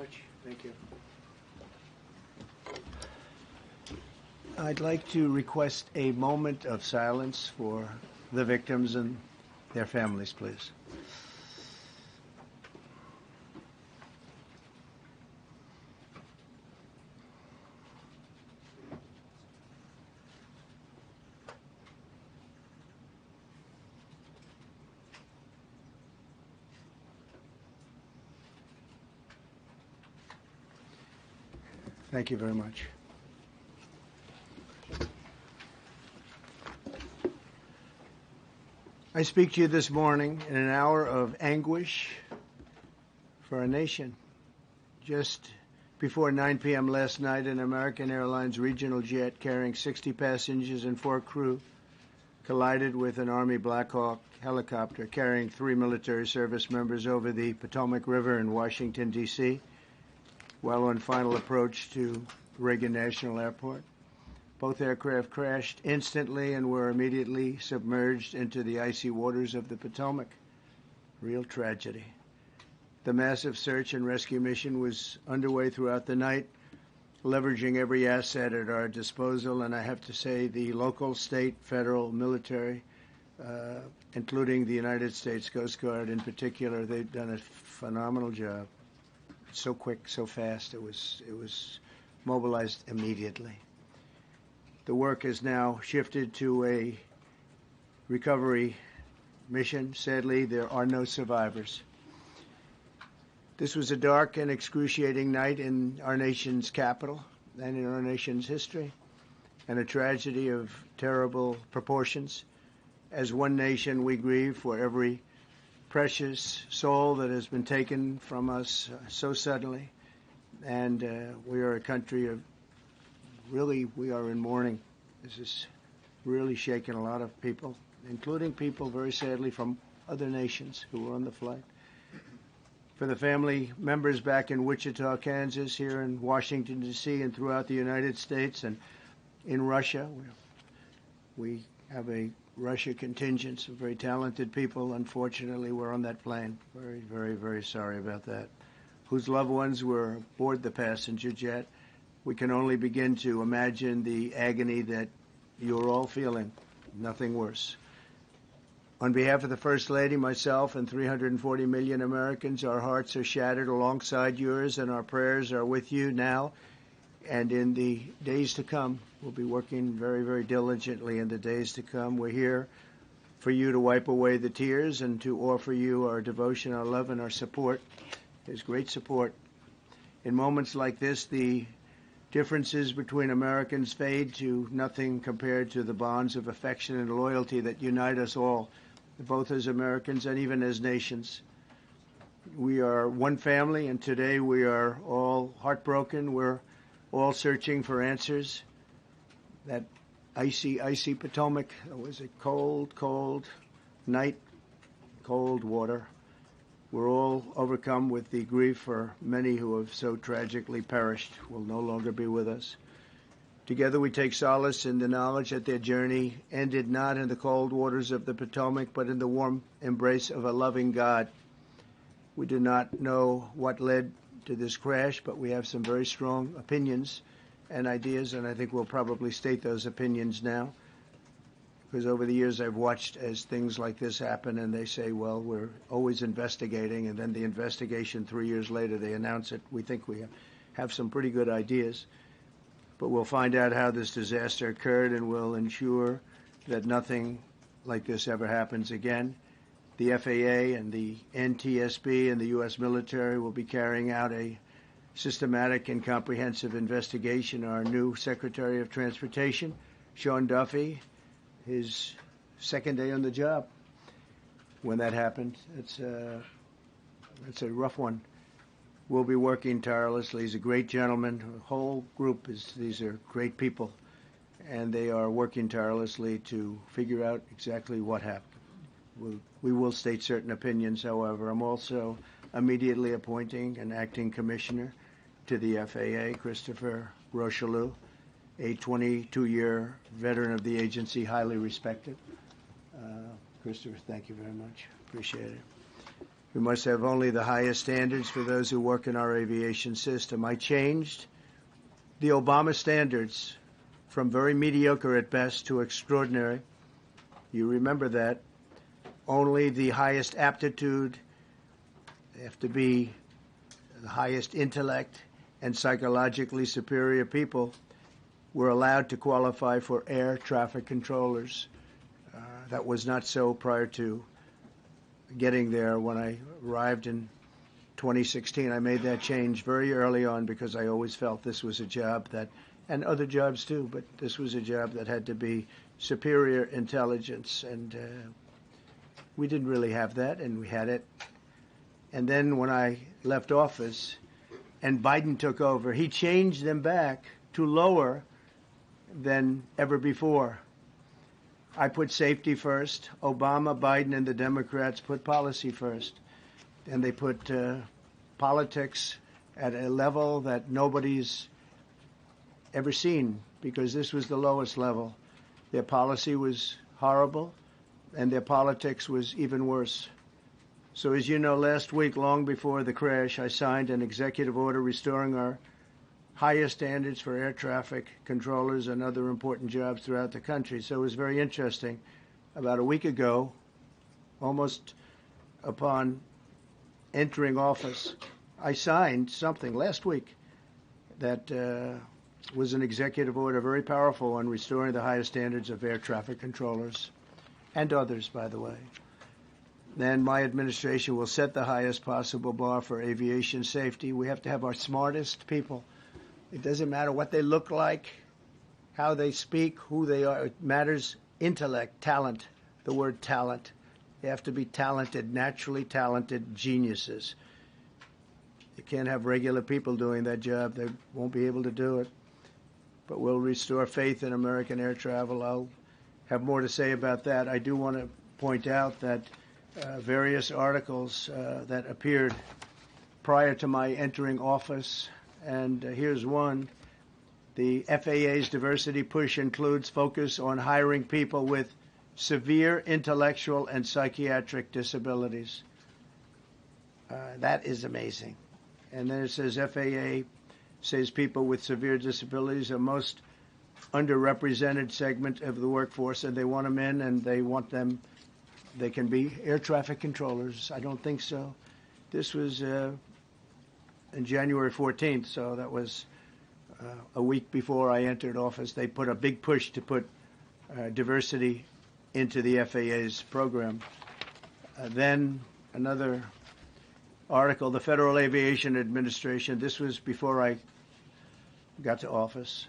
much. Thank you. I'd like to request a moment of silence for the victims and their families, please. Thank you very much. I speak to you this morning in an hour of anguish for our nation. Just before 9 p.m. last night, an American Airlines regional jet carrying 60 passengers and 4 crew collided with an Army Black Hawk helicopter carrying 3 military service members over the Potomac River in Washington, D.C., while on final approach to Reagan National Airport. Both aircraft crashed instantly and were immediately submerged into the icy waters of the Potomac. Real tragedy. The massive search and rescue mission was underway throughout the night, leveraging every asset at our disposal, and I have to say the local, state, federal, military, including the United States Coast Guard in particular, they've done a phenomenal job. So quick, so fast, it was mobilized immediately. The work has now shifted to a recovery mission. Sadly, there are no survivors. This was a dark and excruciating night in our nation's capital and in our nation's history, and a tragedy of terrible proportions. As one nation, we grieve for every precious soul that has been taken from us so suddenly, and we are a country of we are in mourning. This is really shaken a lot of people, including people, very sadly, from other nations who were on the flight. For the family members back in Wichita, Kansas, here in Washington, D.C., and throughout the United States and in Russia, we have a Russia contingent of very talented people. Unfortunately, were on that plane. Very, very, very sorry about that. Whose loved ones were aboard the passenger jet. We can only begin to imagine the agony that you're all feeling. Nothing worse. On behalf of the First Lady, myself, and 340 million Americans, our hearts are shattered alongside yours, and our prayers are with you now and in the days to come. We'll be working very, very diligently in the days to come. We're here for you to wipe away the tears and to offer you our devotion, our love, and our support. There's great support. In moments like this, the differences between Americans fade to nothing compared to the bonds of affection and loyalty that unite us all, both as Americans and even as nations. We are one family, and today we are all heartbroken. We're all searching for answers. That icy, icy Potomac, it was a cold, cold night, cold water. We're all overcome with the grief for many who have so tragically perished, will no longer be with us. Together we take solace in the knowledge that their journey ended not in the cold waters of the Potomac, but in the warm embrace of a loving God. We do not know what led to this crash, but we have some very strong opinions and ideas, and I think we'll probably state those opinions now. Because over the years I've watched as things like this happen, and they say, well, we're always investigating, and then the investigation 3 years later, they announce it. We think we have some pretty good ideas, but we'll find out how this disaster occurred, and we'll ensure that nothing like this ever happens again. The FAA and the NTSB and the U.S. military will be carrying out a systematic and comprehensive investigation. Our new Secretary of Transportation, Sean Duffy, his second day on the job when that happened. It's a rough one. We'll be working tirelessly. He's a great gentleman. The whole group these are great people, and they are working tirelessly to figure out exactly what happened. We will state certain opinions, however. I'm also immediately appointing an acting commissioner to the FAA, Christopher Rocheleau, a 22-year veteran of the agency, highly respected. Christopher, thank you very much. Appreciate it. We must have only the highest standards for those who work in our aviation system. I changed the Obama standards from very mediocre at best to extraordinary. You remember that. Only the highest aptitude, they have to be the highest intellect and psychologically superior people were allowed to qualify for air traffic controllers. That was not so prior to getting there. When I arrived in 2016, I made that change very early on because I always felt this was a job that, and other jobs too, but this was a job that had to be superior intelligence, and we didn't really have that, and we had it. And then when I left office and Biden took over, he changed them back to lower than ever before. I put safety first. Obama, Biden, and the Democrats put policy first. And they put politics at a level that nobody's ever seen, because this was the lowest level. Their policy was horrible, and their politics was even worse. So as you know, last week, long before the crash, I signed an executive order restoring our highest standards for air traffic controllers and other important jobs throughout the country. So it was very interesting. About a week ago, almost upon entering office, I signed something last week that was an executive order, very powerful, on restoring the highest standards of air traffic controllers and others, by the way. Then my administration will set the highest possible bar for aviation safety. We have to have our smartest people. It doesn't matter what they look like, how they speak, who they are. It matters intellect, talent, the word talent. They have to be talented, naturally talented geniuses. You can't have regular people doing that job. They won't be able to do it. But we'll restore faith in American air travel. I'll have more to say about that. I do want to point out that various articles that appeared prior to my entering office, and here's one. The FAA's diversity push includes focus on hiring people with severe intellectual and psychiatric disabilities. That is amazing. And then it says FAA says people with severe disabilities are most underrepresented segment of the workforce, and they want them in, and they want them, they can be air traffic controllers. I don't think so. This was on January 14th, so that was a week before I entered office. They put a big push to put diversity into the FAA's program. Then another article, the Federal Aviation Administration, this was before I got to office,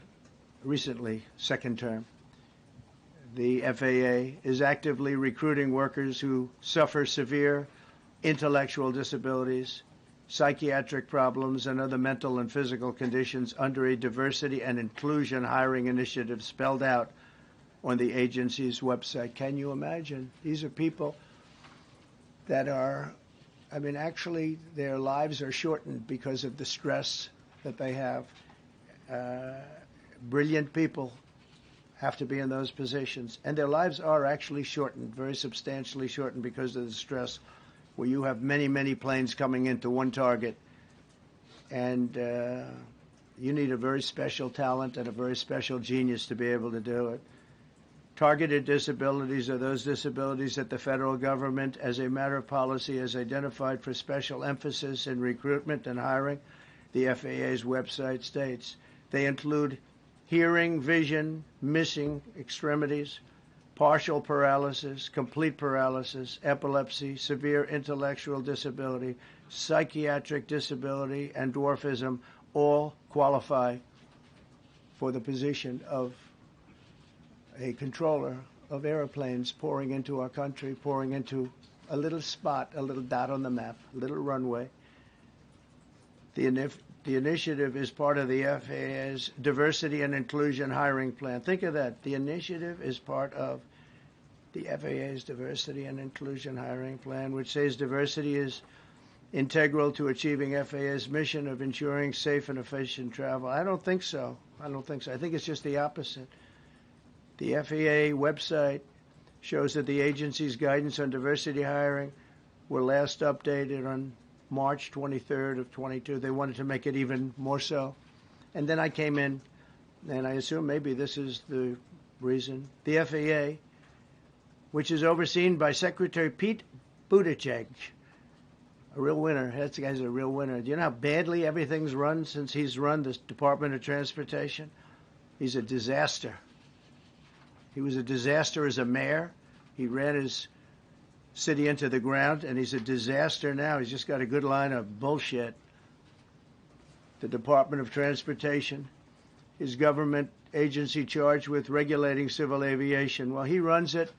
recently, second term. The FAA is actively recruiting workers who suffer severe intellectual disabilities, psychiatric problems, and other mental and physical conditions under a diversity and inclusion hiring initiative spelled out on the agency's website. Can you imagine? These are people that are, I mean, actually their lives are shortened because of the stress that they have. Brilliant people have to be in those positions, and their lives are actually shortened, very substantially shortened, because of the stress, where you have many, many planes coming into one target, and you need a very special talent and a very special genius to be able to do it. Targeted disabilities are those disabilities that the federal government, as a matter of policy, has identified for special emphasis in recruitment and hiring. The FAA's website states they include hearing, vision, missing extremities, partial paralysis, complete paralysis, epilepsy, severe intellectual disability, psychiatric disability, and dwarfism all qualify for the position of a controller of airplanes pouring into our country, pouring into a little spot, a little dot on the map, a little runway. The initiative is part of the FAA's Diversity and Inclusion Hiring Plan. Think of that. The initiative is part of the FAA's Diversity and Inclusion Hiring Plan, which says diversity is integral to achieving FAA's mission of ensuring safe and efficient travel. I don't think so. I think it's just the opposite. The FAA website shows that the agency's guidance on diversity hiring were last updated on March 23rd of 22. They wanted to make it even more so. And then I came in, and I assume maybe this is the reason. The FAA, which is overseen by Secretary Pete Buttigieg, a real winner. That guy's a real winner. Do you know how badly everything's run since he's run this Department of Transportation? He's a disaster. He was a disaster as a mayor. He ran his city into the ground, and he's a disaster now. He's just got a good line of bullshit. The Department of Transportation, his government agency charged with regulating civil aviation. Well, he runs it,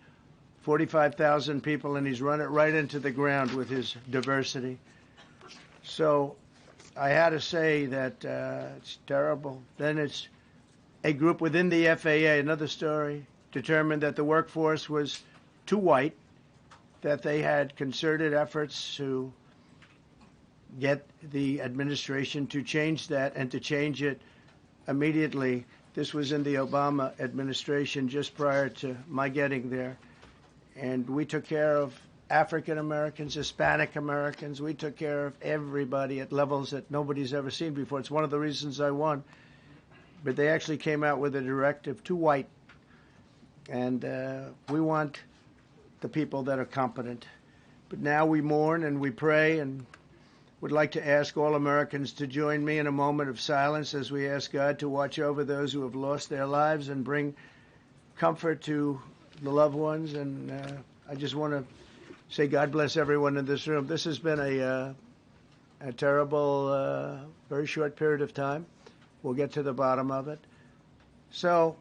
45,000 people, and he's run it right into the ground with his diversity. So I had to say that it's terrible. Then it's a group within the FAA, another story, determined that the workforce was too white, that they had concerted efforts to get the administration to change that and to change it immediately. This was in the Obama administration just prior to my getting there. And we took care of African Americans, Hispanic Americans. We took care of everybody at levels that nobody's ever seen before. It's one of the reasons I won. But they actually came out with a directive, too white. And we want the people that are competent. But now we mourn and we pray and would like to ask all Americans to join me in a moment of silence as we ask God to watch over those who have lost their lives and bring comfort to the loved ones. And I just want to say God bless everyone in this room. This has been a terrible, very short period of time. We'll get to the bottom of it. So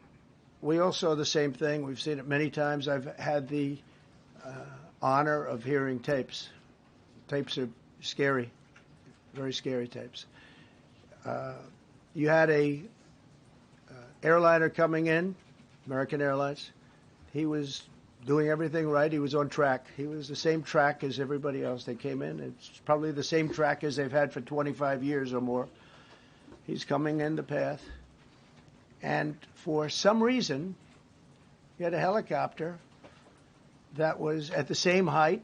we all saw the same thing. We've seen it many times. I've had the honor of hearing tapes. Tapes are scary, very scary tapes. You had a airliner coming in, American Airlines. He was doing everything right. He was on track. He was the same track as everybody else. They came in. It's probably the same track as they've had for 25 years or more. He's coming in the path. And for some reason, he had a helicopter that was at the same height,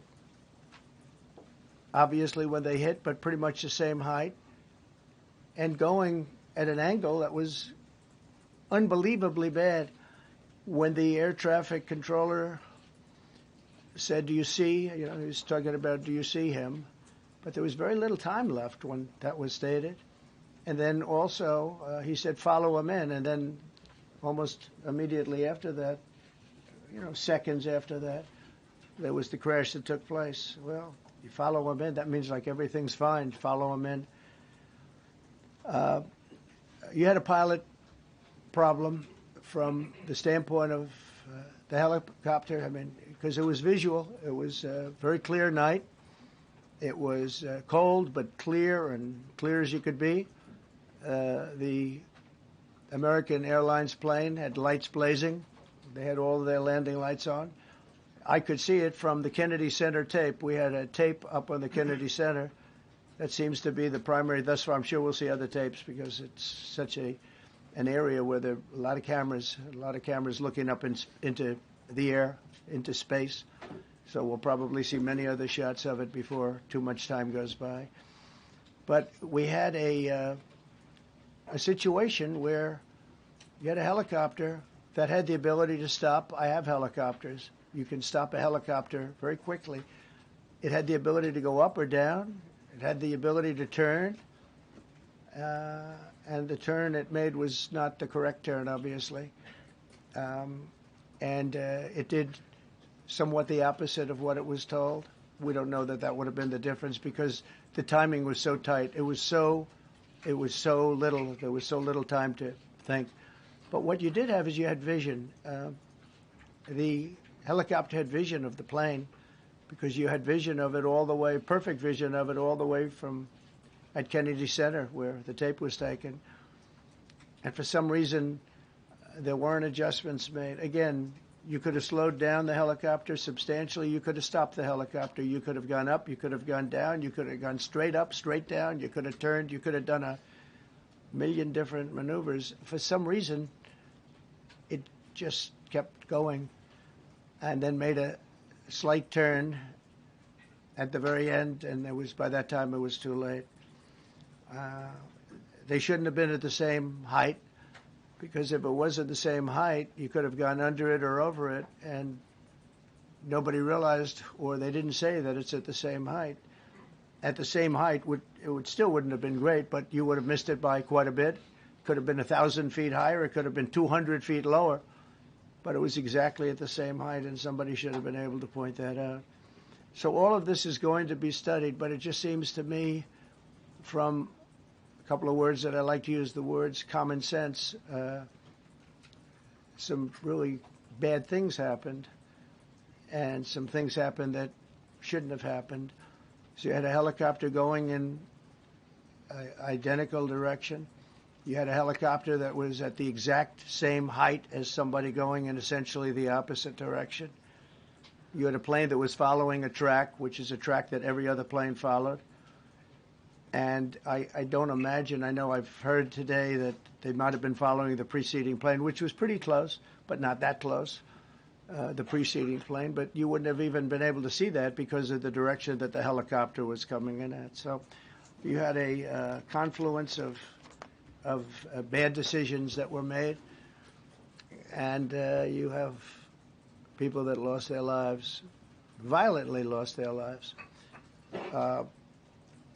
obviously when they hit, but pretty much the same height, and going at an angle that was unbelievably bad. When the air traffic controller said, do you see, he was talking about, do you see him? But there was very little time left when that was stated. And then also he said, follow him in. And then almost immediately after that, seconds after that, there was the crash that took place. Well, you follow him in. That means like everything's fine. Follow him in. You had a pilot problem from the standpoint of the helicopter. I mean, because it was visual. It was a very clear night. It was cold but clear, and clear as you could be. The American Airlines plane had lights blazing. They had all of their landing lights on. I could see it from the Kennedy Center tape. We had a tape up on the Kennedy Center. That seems to be the primary. Thus far, I'm sure we'll see other tapes because it's such an area where there are a lot of cameras looking up into the air, into space. So we'll probably see many other shots of it before too much time goes by. But we had a situation where you had a helicopter that had the ability to stop. I have helicopters. You can stop a helicopter very quickly. It had the ability to go up or down. It had the ability to turn. And the turn it made was not the correct turn, obviously. And it did somewhat the opposite of what it was told. We don't know that would have been the difference because the timing was so tight. It was so little. There was so little time to think. But what you did have is you had vision. The helicopter had vision of the plane because you had vision of it all the way, perfect vision of it all the way from at Kennedy Center where the tape was taken. And for some reason, there weren't adjustments made. Again, you could have slowed down the helicopter substantially. You could have stopped the helicopter. You could have gone up. You could have gone down. You could have gone straight up, straight down. You could have turned. You could have done a million different maneuvers. For some reason, it just kept going and then made a slight turn at the very end, and by that time it was too late. They shouldn't have been at the same height, because if it was at the same height, you could have gone under it or over it, and nobody realized, or they didn't say that it's at the same height. At the same height, still wouldn't have been great, but you would have missed it by quite a bit. Could have been 1,000 feet higher. It could have been 200 feet lower, but it was exactly at the same height, and somebody should have been able to point that out. So all of this is going to be studied, but it just seems to me, from a couple of words that I like to use, the words common sense, some really bad things happened, and some things happened that shouldn't have happened. So you had a helicopter going in an identical direction. You had a helicopter that was at the exact same height as somebody going in essentially the opposite direction. You had a plane that was following a track, which is a track that every other plane followed. And I don't imagine, I know I've heard today that they might have been following the preceding plane, which was pretty close, but not that close, the preceding plane. But you wouldn't have even been able to see that because of the direction that the helicopter was coming in at. So you had a confluence of bad decisions that were made, and you have people that lost their lives, violently lost their lives.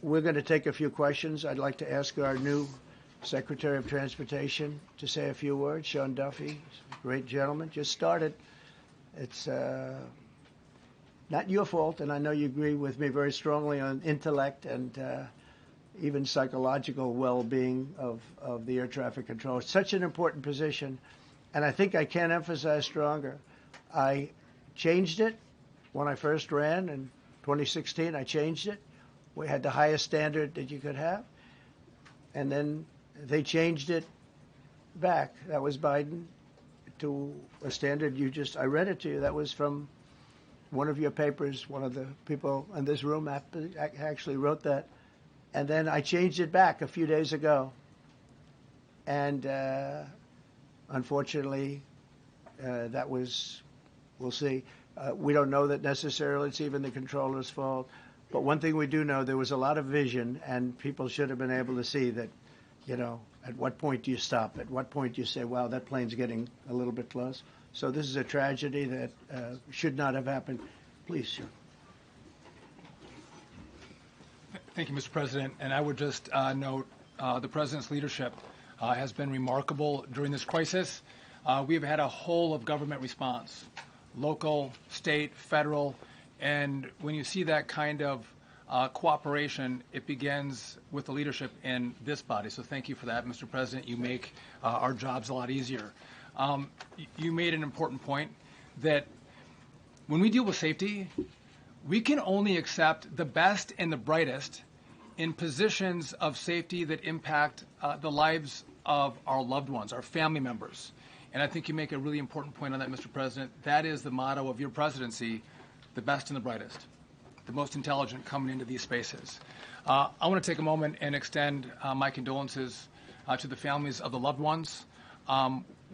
We're going to take a few questions. I'd like to ask our new Secretary of Transportation to say a few words. Sean Duffy, great gentleman, just started. It's not your fault, and I know you agree with me very strongly on intellect and even psychological well-being of the air traffic control. It's such an important position, and I think I can't emphasize stronger. I changed it when I first ran in 2016. I changed it. We had the highest standard that you could have, and then they changed it back. That was Biden, to a standard I read it to you. That was from one of your papers. One of the people in this room actually wrote that. And then I changed it back a few days ago. And unfortunately, that was, we'll see. We don't know that necessarily it's even the controller's fault. But one thing we do know, there was a lot of vision, and people should have been able to see that, at what point do you stop? At what point do you say, wow, that plane's getting a little bit close? So this is a tragedy that should not have happened. Please, sir. Thank you, Mr. President. And I would just note the President's leadership has been remarkable during this crisis. We've had a whole of government response, local, state, federal, and when you see that kind of cooperation, it begins with the leadership in this body. So thank you for that, Mr. President. You make our jobs a lot easier. You made an important point that when we deal with safety, we can only accept the best and the brightest in positions of safety that impact the lives of our loved ones, our family members. And I think you make a really important point on that, Mr. President. That is the motto of your presidency, the best and the brightest, the most intelligent coming into these spaces. I want to take a moment and extend my condolences to the families of the loved ones.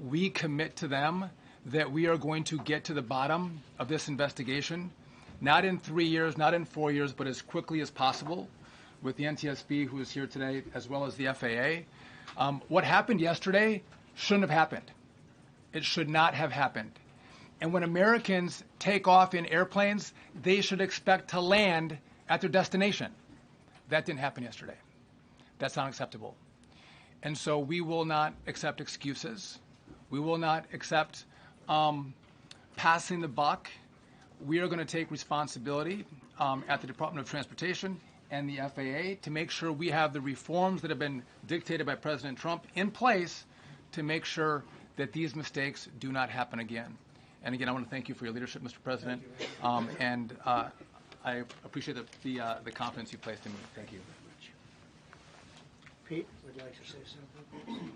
We commit to them that we are going to get to the bottom of this investigation, not in 3 years, not in 4 years, but as quickly as possible, with the NTSB, who is here today, as well as the FAA. What happened yesterday shouldn't have happened. It should not have happened. And when Americans take off in airplanes, they should expect to land at their destination. That didn't happen yesterday. That's not acceptable. And so we will not accept excuses. We will not accept passing the buck. We are going to take responsibility at the Department of Transportation and the FAA to make sure we have the reforms that have been dictated by President Trump in place to make sure that these mistakes do not happen again. And again, I want to thank you for your leadership, Mr. President, and I appreciate the confidence you placed in me. Thank you. Pete would like to say something.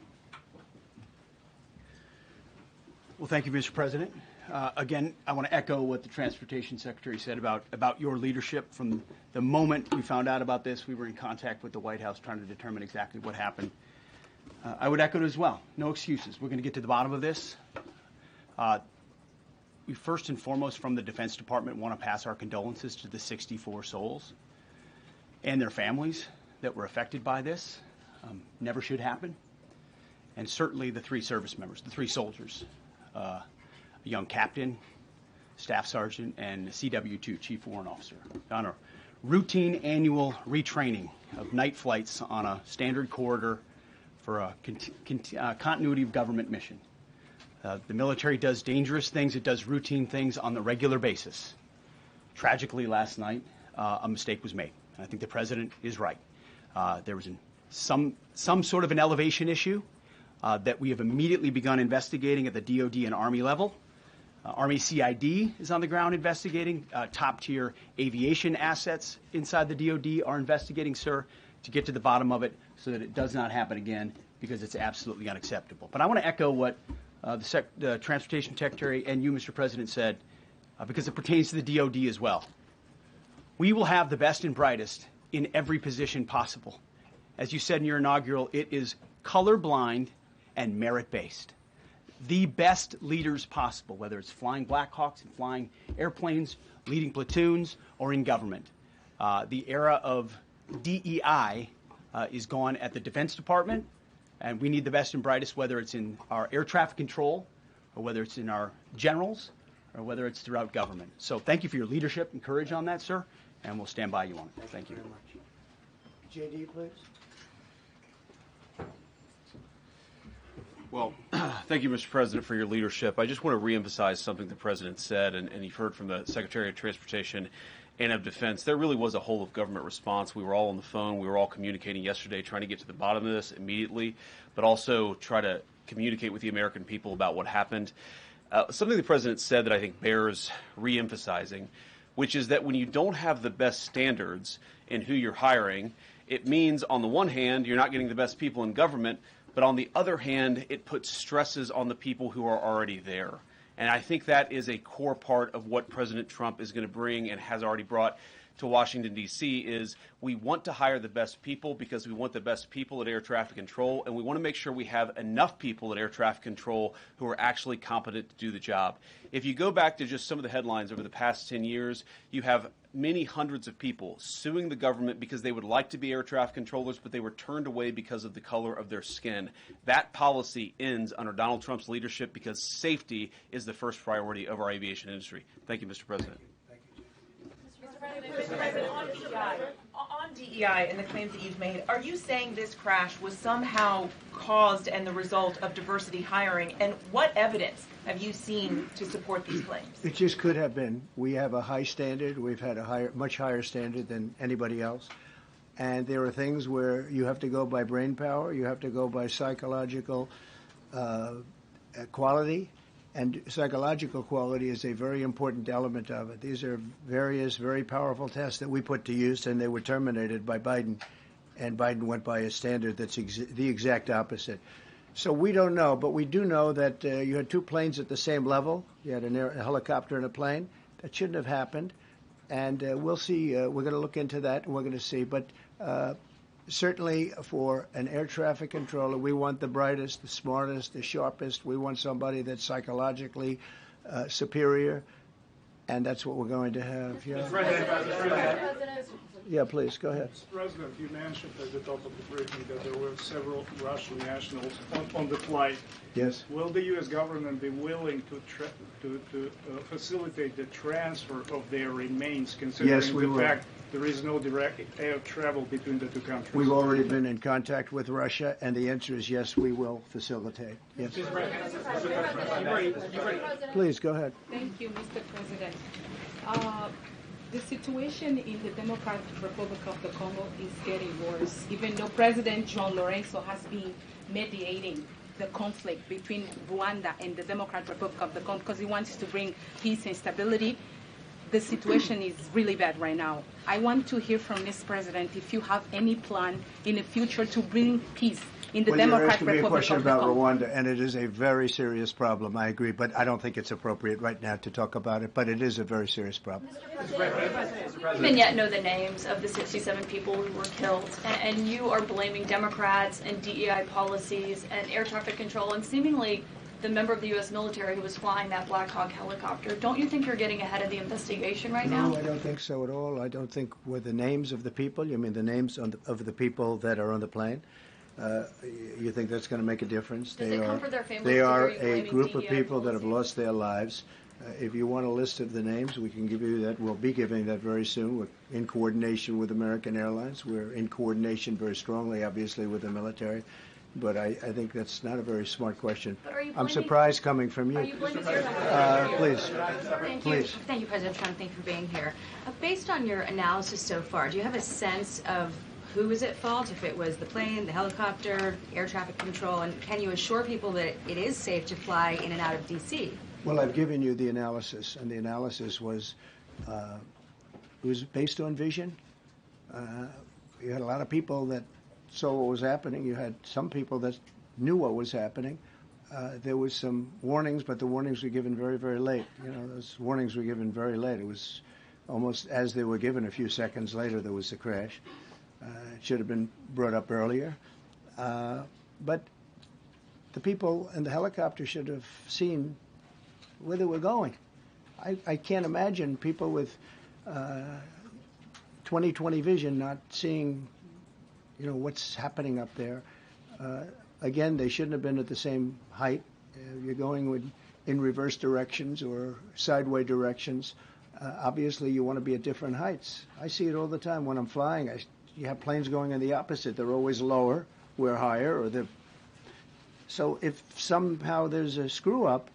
Well, thank you, Mr. President. Again, I want to echo what the Transportation Secretary said about your leadership. From the moment we found out about this, we were in contact with the White House trying to determine exactly what happened. I would echo it as well. No excuses. We're going to get to the bottom of this. we first and foremost from the Defense Department want to pass our condolences to the 64 souls and their families that were affected by this. Never should happen. And certainly the 3 service members, the 3 soldiers, a young captain, staff sergeant, and a CW2, Chief Warrant Officer, on a routine annual retraining of night flights on a standard corridor for a continuity of government mission. The military does dangerous things. It does routine things on the regular basis. Tragically, last night, a mistake was made. And I think the president is right. There was some sort of an elevation issue that we have immediately begun investigating at the DOD and Army level. Army CID is on the ground investigating. Top-tier aviation assets inside the DOD are investigating, sir, to get to the bottom of it so that it does not happen again, because it's absolutely unacceptable. But I want to echo what the Transportation Secretary and you, Mr. President, said, because it pertains to the DOD as well. We will have the best and brightest in every position possible. As you said in your inaugural, it is colorblind and merit-based. The best leaders possible, whether it's flying Black Hawks and flying airplanes, leading platoons, or in government. The era of DEI is gone at the Defense Department, and we need the best and brightest, whether it's in our air traffic control, or whether it's in our generals, or whether it's throughout government. So thank you for your leadership and courage on that, sir, and we'll stand by you on it. Thank you. Very much. JD, please. Well, thank you, Mr. President, for your leadership. I just want to reemphasize something the President said, and you've heard from the Secretary of Transportation and of Defense. There really was a whole of government response. We were all on the phone. We were all communicating yesterday, trying to get to the bottom of this immediately, but also try to communicate with the American people about what happened. Something the President said that I think bears reemphasizing, which is that when you don't have the best standards in who you're hiring, it means, on the one hand, you're not getting the best people in government, but on the other hand, it puts stresses on the people who are already there. And I think that is a core part of what President Trump is going to bring and has already brought to Washington, D.C., is we want to hire the best people because we want the best people at air traffic control, and we want to make sure we have enough people at air traffic control who are actually competent to do the job. If you go back to just some of the headlines over the past 10 years, you have many hundreds of people suing the government because they would like to be air traffic controllers, but they were turned away because of the color of their skin. That policy ends under Donald Trump's leadership because safety is the first priority of our aviation industry. Thank you, Mr. President. Mr. President, on DEI and the claims that you've made, are you saying this crash was somehow caused and the result of diversity hiring? And what evidence have you seen to support these claims? It just could have been. We have a high standard. We've had a much higher standard than anybody else. And there are things where you have to go by brain power. You have to go by psychological quality. And psychological quality is a very important element of it. These are various very powerful tests that we put to use, and they were terminated by Biden. And Biden went by a standard that's the exact opposite. So we don't know, but we do know that you had 2 planes at the same level. You had a helicopter and a plane. That shouldn't have happened. And we'll see. We're going to look into that, and we're going to see. But certainly for an air traffic controller, we want the brightest, the smartest, the sharpest. We want somebody that's psychologically superior, and that's what we're going to have. Yeah. Mr. President. Yeah, please, go ahead. Mr. President, you mentioned at the top of the briefing that there were several Russian nationals on the flight. Yes. Will the U.S. government be willing to facilitate the transfer of their remains, considering the fact there is no direct air travel between the 2 countries? We've already been in contact with Russia, and the answer is yes, we will facilitate. Yes. Please, go ahead. Thank you, Mr. President. The situation in the Democratic Republic of the Congo is getting worse, even though President John Lorenzo has been mediating the conflict between Rwanda and the Democratic Republic of the Congo because he wants to bring peace and stability. The situation is really bad right now. I want to hear from Ms. President if you have any plan in the future to bring peace in the Democratic Republic of the Congo. You're asking me a question about Rwanda, and it is a very serious problem. I agree, but I don't think it's appropriate right now to talk about it. But it is a very serious problem. Mr. President, we don't even yet know the names of the 67 people who were killed, and you are blaming Democrats and DEI policies and air traffic control and seemingly the member of the U.S. military who was flying that Black Hawk helicopter. Don't you think you're getting ahead of the investigation right now? No, I don't think so at all. I don't think with the names of the people, you mean the names of the people that are on the plane, you think that's going to make a difference? Does it comfort their families? They are Are you a blaming group of DEI people that have policy? lost their lives. If you want a list of the names, we can give you that. We'll be giving that very soon. We're in coordination with American Airlines. We're in coordination very strongly, obviously, with the military. But I think that's not a very smart question. But are you I'm blaming- surprised coming from you. Are you blaming your Please. Thank Please. you. Thank you, President Trump. Thank you for being here. Based on your analysis so far, do you have a sense of who is at fault, if it was the plane, the helicopter, air traffic control, and can you assure people that it is safe to fly in and out of D.C.? Well, I've given you the analysis, and the analysis was it was based on vision. You had a lot of people that saw what was happening. You had some people that knew what was happening. There was some warnings, but the warnings were given very, very late. You know, those warnings were given very late. It was almost as they were given. A few seconds later, there was the crash. It should have been brought up earlier. But the people in the helicopter should have seen where they were going. I can't imagine people with 20/20 vision not seeing, you know, what's happening up there. Again, they shouldn't have been at the same height. You're going in reverse directions or sideway directions. Obviously, you want to be at different heights. I see it all the time when I'm flying. You have planes going in the opposite. They're always lower. We're higher. So if somehow there's a screw up,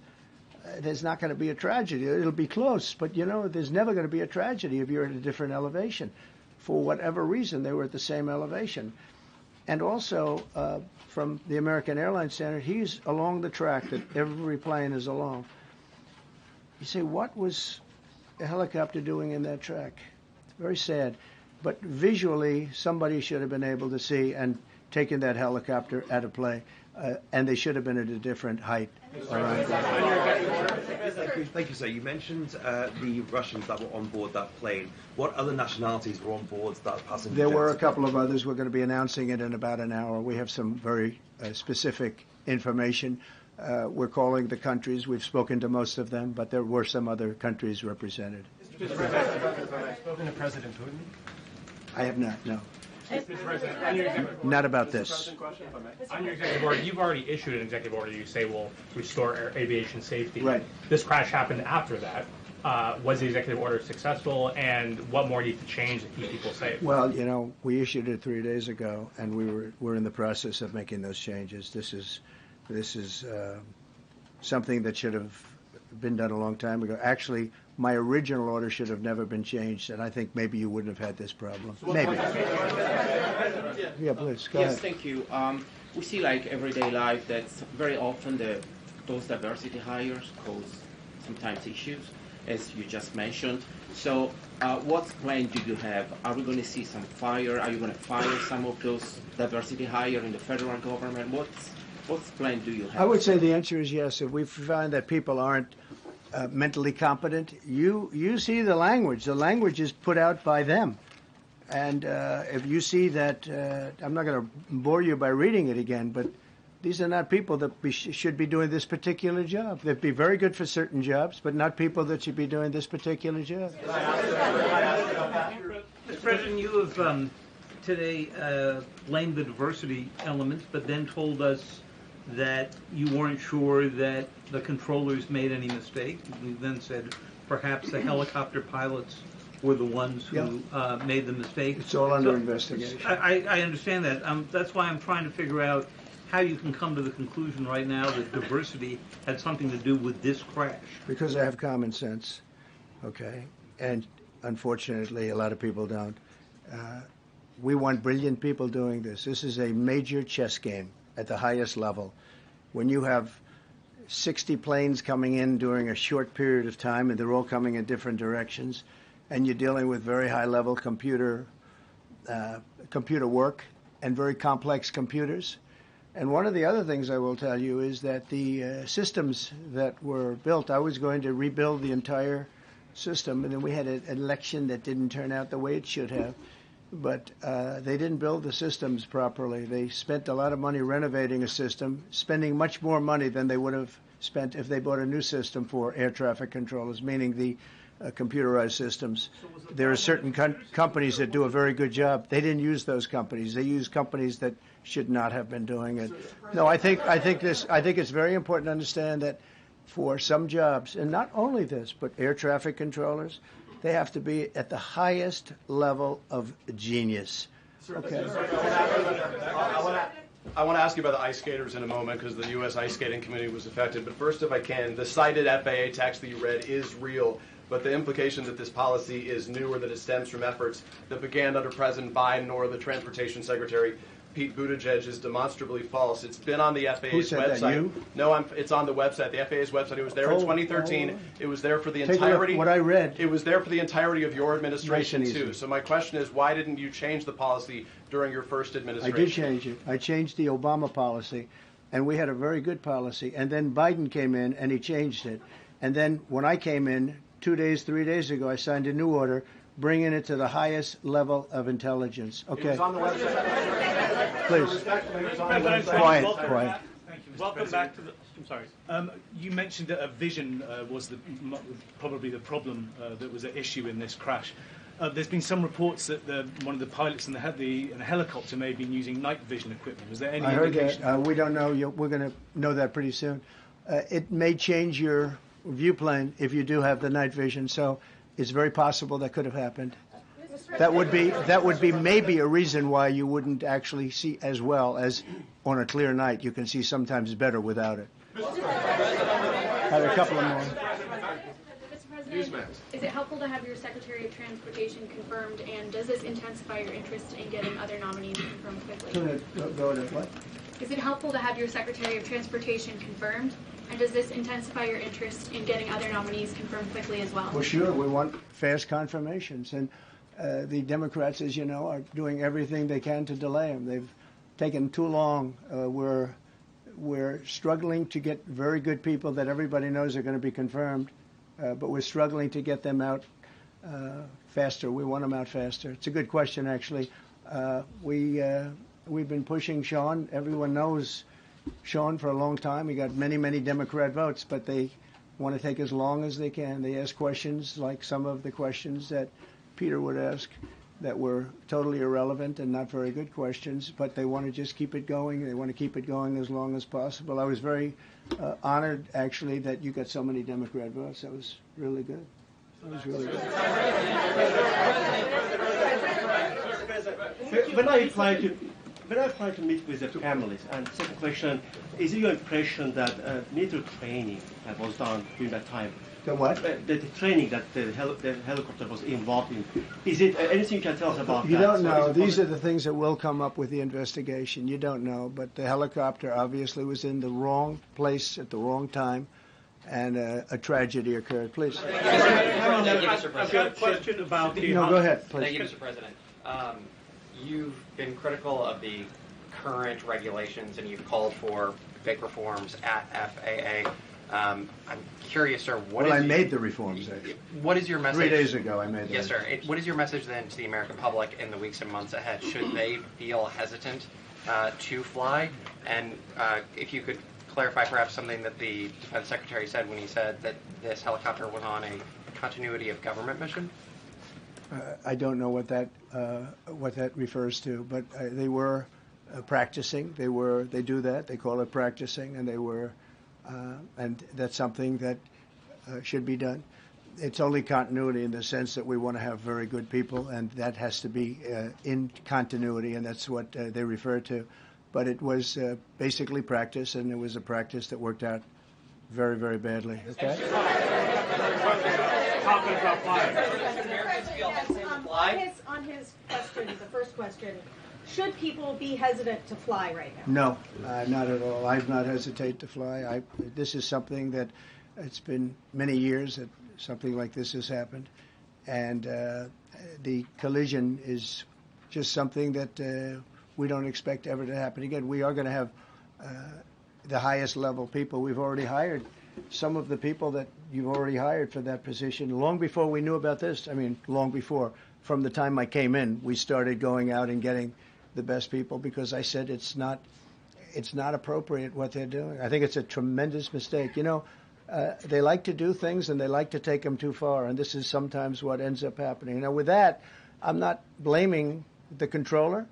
there's not going to be a tragedy. It'll be close, but you know, there's never going to be a tragedy if you're at a different elevation. For whatever reason, they were at the same elevation. And also, from the American Airlines standard, he's along the track that every plane is along. You say, what was a helicopter doing in that track? It's very sad. But visually, somebody should have been able to see and taken that helicopter out of play. And they should have been at a different height. All right. Thank you, sir. You mentioned the Russians that were on board that plane. What other nationalities were on board that passenger There were a jet? couple of others. We're going to be announcing it in about an hour. We have some very specific information. We're calling the countries. We've spoken to most of them, but there were some other countries represented. Mr. President, spoken to President Putin? I have not, no. Mr. President, on your executive Not about this. On your executive order, you've already issued an executive order you say will restore aviation safety. Right. This crash happened after that. Was the executive order successful, and what more needs to change to keep people safe? Well, you know, we issued it 3 days ago, and we're in the process of making those changes. This is something that should have been done a long time ago. Actually, my original order should have never been changed, and I think maybe you wouldn't have had this problem. Maybe. Yeah, please, go Yes, ahead. thank you. We see like everyday life that very often those diversity hires cause sometimes issues, as you just mentioned. So what plan do you have? Are we going to see some fire? Are you going to fire some of those diversity hires in the federal government? What plan do you have? I would say the answer is yes. If we find that people aren't mentally competent, you see the language. The language is put out by them. And if you see that, I'm not going to bore you by reading it again, but these are not people that should be doing this particular job. They'd be very good for certain jobs, but not people that should be doing this particular job. Mr. President, you have today blamed the diversity elements, but then told us that you weren't sure that the controllers made any mistake. You then said perhaps the helicopter pilots were the ones who made the mistake. It's all under investigation. I understand that. That's why I'm trying to figure out how you can come to the conclusion right now that diversity had something to do with this crash. Because I have common sense, okay? And unfortunately, a lot of people don't. We want brilliant people doing this. This is a major chess game at the highest level. When you have 60 planes coming in during a short period of time, and they're all coming in different directions, and you're dealing with very high-level computer work and very complex computers. And one of the other things I will tell you is that the systems that were built, I was going to rebuild the entire system, and then we had an election that didn't turn out the way it should have. But they didn't build the systems properly. They spent a lot of money renovating a system, spending much more money than they would have spent if they bought a new system for air traffic controllers, meaning the computerized systems. There are certain companies that do a very good job. They didn't use those companies. They used companies that should not have been doing it. No, I think it's very important to understand that for some jobs, and not only this, but air traffic controllers, they have to be at the highest level of genius. Okay. I want to ask you about the ice skaters in a moment because the U.S. ice skating community was affected. But first, if I can, the cited FAA text that you read is real. But the implication that this policy is new or that it stems from efforts that began under President Biden or the Transportation Secretary Pete Buttigieg is demonstrably false. It's been on the FAA's Who said website. That, you? No, it's on the website, the FAA's website. It was there in 2013. It was there for the Take entirety. A look, what I read. It was there for the entirety of your administration nice too. So my question is, why didn't you change the policy during your first administration? I did change it. I changed the Obama policy, and we had a very good policy. And then Biden came in, and he changed it. And then when I came in 3 days ago, I signed a new order bringing it to the highest level of intelligence. Okay. It was on the website. Please. Quiet. Thank you, Welcome back to the. I'm sorry. You mentioned that a vision was probably the problem that was at issue in this crash. There's been some reports that one of the pilots in the helicopter may have been using night vision equipment. Was there any indication? I heard that. We don't know. We're going to know that pretty soon. It may change your view plane if you do have the night vision. So it's very possible that could have happened. That would be maybe a reason why you wouldn't actually see as well as on a clear night. You can see sometimes better without it. Had a couple of more. Mr. President, is it helpful to have your Secretary of Transportation confirmed, and does this intensify your interest in getting other nominees confirmed quickly? Go to what? Is it helpful to have your Secretary of Transportation confirmed, and does this intensify your interest in getting other nominees confirmed quickly as well? Well, sure. We want fast confirmations, and the Democrats, as you know, are doing everything they can to delay them. They've taken too long. We're struggling to get very good people that everybody knows are going to be confirmed, but we're struggling to get them out faster. We want them out faster. It's a good question, actually. We've been pushing Sean. Everyone knows Sean for a long time. He got many, many Democrat votes, but they want to take as long as they can. They ask questions like some of the questions that Peter would ask that were totally irrelevant and not very good questions, but they want to just keep it going. They want to keep it going as long as possible. I was very honored, actually, that you got so many Democrat votes. That was really good. That was really good. When I applied to meet with the families, and second question, is it your impression that military training that was done during that time? The what? The training that the helicopter was involved in. Is it anything you can tell us about You that? don't know. These are the things that will come up with the investigation. You don't know. But the helicopter obviously was in the wrong place at the wrong time, and a tragedy occurred. Please. I've got a question about the... No, go ahead, please. Thank you, Mr. President. You've been critical of the current regulations, and you've called for big reforms at FAA. I'm curious, sir, I made the reforms, actually. What is your message? 3 days ago, I made them. Yes, sir. What is your message then to the American public in the weeks and months ahead? Should they feel hesitant to fly? And if you could clarify perhaps something that the Defense Secretary said when he said that this helicopter was on a continuity of government mission? I don't know what that refers to, but they were practicing. They do that. They call it practicing, and they were. And that's something that should be done. It's only continuity in the sense that we want to have very good people, and that has to be in continuity, and that's what they refer to. But it was basically practice, and it was a practice that worked out very, very badly. Okay? On his question, the first question, should people be hesitant to fly right now? No, not at all. I've not hesitated to fly. This is something that it's been many years that something like this has happened, and the collision is just something that we don't expect ever to happen again. We are going to have the highest level people. We've already hired some of the people that you've already hired for that position long before we knew about this. I mean, long before. From the time I came in, we started going out and getting the best people, because I said it's not it's not appropriate what they're doing. I think it's a tremendous mistake. You know, they like to do things and they like to take them too far, and this is sometimes what ends up happening. Now, with that, I'm not blaming the controller.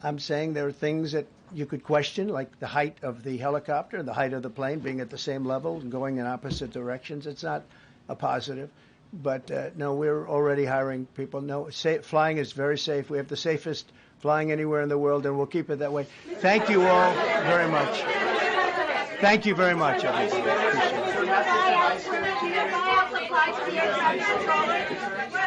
I'm saying there are things that you could question, like the height of the helicopter, the height of the plane being at the same level and going in opposite directions. It's not a positive. But no, we're already hiring people. No, flying is very safe. We have the safest flying anywhere in the world, and we'll keep it that way. Thank you all very much. Thank you very much, everybody. Appreciate it.